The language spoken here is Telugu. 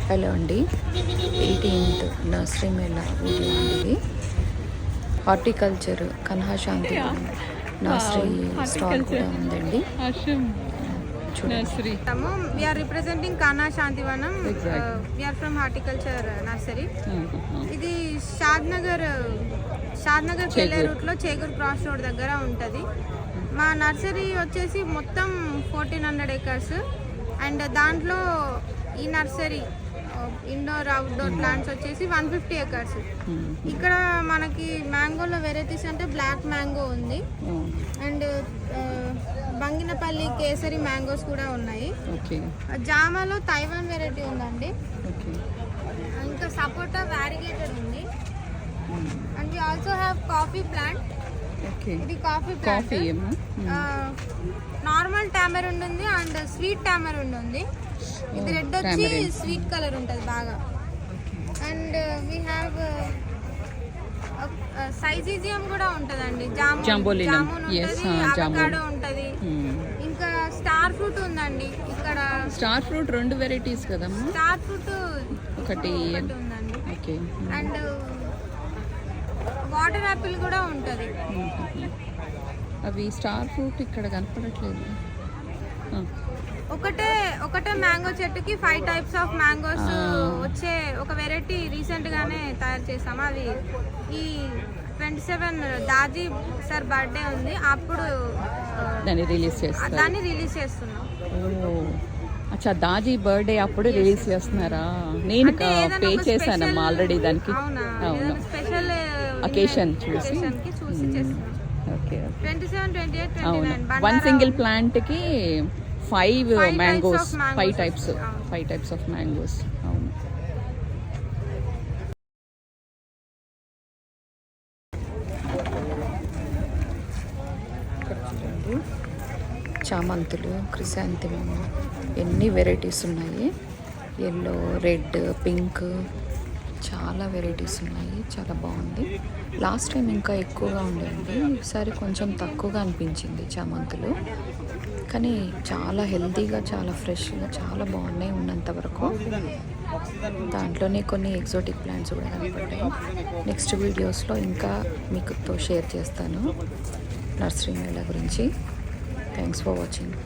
హలో అండి, 18th నర్సరీ మేళా వీడియో అండి ఇది. హార్టికల్చర్ కన్హాశాంతి నర్సరీ స్టాల్ కూడా ఉందండి. Nursery. We are representing Kana Shantivanam. We are from horticulture nursery. ఇది షాద్నగర్ వెళ్ళే రూట్లో చేగూర్ క్రాస్ రోడ్ దగ్గర ఉంటుంది. మా నర్సరీ వచ్చేసి మొత్తం 1400 acres అండ్ దాంట్లో ఈ నర్సరీ ఇండోర్ అవుట్డోర్ ప్లాంట్స్ వచ్చేసి 150 acres. ఇక్కడ మనకి మ్యాంగోలో వెరైటీస్ అంటే బ్లాక్ మ్యాంగో ఉంది అండ్ బంగినపల్లి కేసరి మ్యాంగోస్ కూడా ఉన్నాయి. జామాలో తైవాన్ వెరైటీ ఉందండి. ఇంకా సపోటా వ్యారిగేటెడ్ ఉంది and we also have coffee plant. ఇది కాఫీ ప్లాంట్. నార్మల్ టామరిండ్ ఉంది అండ్ స్వీట్ టామరిండ్ ఉంది. ఇది రెడ్ వచ్చి స్వీట్ కలర్ ఉంటుంది బాగా. అండ్ వీ హ్యావ్ సైజీజియం కూడా ఉంటదండి. జామున్ అవకాడో ఉంటది. ఇంకా స్టార్ ఫ్రూట్ ఉందండి. ఇక్కడ స్టార్ ఫ్రూట్ 2 వెరైటీస్ కదమ్మా. స్టార్ ఫ్రూట్ ఒకటి ఉందండి. ఓకే. అండ్ వాటర్ యాపిల్ కూడా ఉంటది. అవి స్టార్ ఫ్రూట్ ఇక్కడ కనపడట్లేదు. ఒకటే మ్యాంగో చెట్టుకి 5 types ఆఫ్ మ్యాంగోస్ వచ్చే ఒక వెరైటీ రీసెంట్ గానే తయారు చేసాము. అది ఈ 27 దాజీ సార్ బర్త్డే ఉంది, అప్పుడు దాన్ని రిలీజ్ చేస్తున్నాం. అచ్చా, దాజీ బర్త్డే అప్పుడు రిలీజ్ చేస్తున్నారా? నేను పే చేశానమ్మా ఆల్రెడీ దానికి. అవును, స్పెషల్ అకేషన్ చూసి చేస్తున్నాం. ఓకే. 27, 28, 29 వన్ సింగిల్ ప్లాంట్ కి 5 మ్యాంగోస్, 5 types ఆఫ్ మ్యాంగోస్. అవును. చామంతులు, క్రిసాంతిమం, ఎన్ని వెరైటీస్ ఉన్నాయి. ఎల్లో, రెడ్, పింక్, చాలా వెరైటీస్ ఉన్నాయి. చాలా బాగుంది. లాస్ట్ టైం ఇంకా ఎక్కువగా ఉండేది, ఈసారి కొంచెం తక్కువగా అనిపించింది చామంతులు. కానీ చాలా హెల్తీగా, చాలా ఫ్రెష్గా, చాలా బాగున్నాయి ఉన్నంత వరకు. దాంట్లోనే కొన్ని ఎగ్జోటిక్ ప్లాంట్స్ కూడా కనపడ్డాయి. నెక్స్ట్ వీడియోస్లో ఇంకా మీకుతో షేర్ చేస్తాను నర్సరీ మేళా గురించి. Thanks for watching.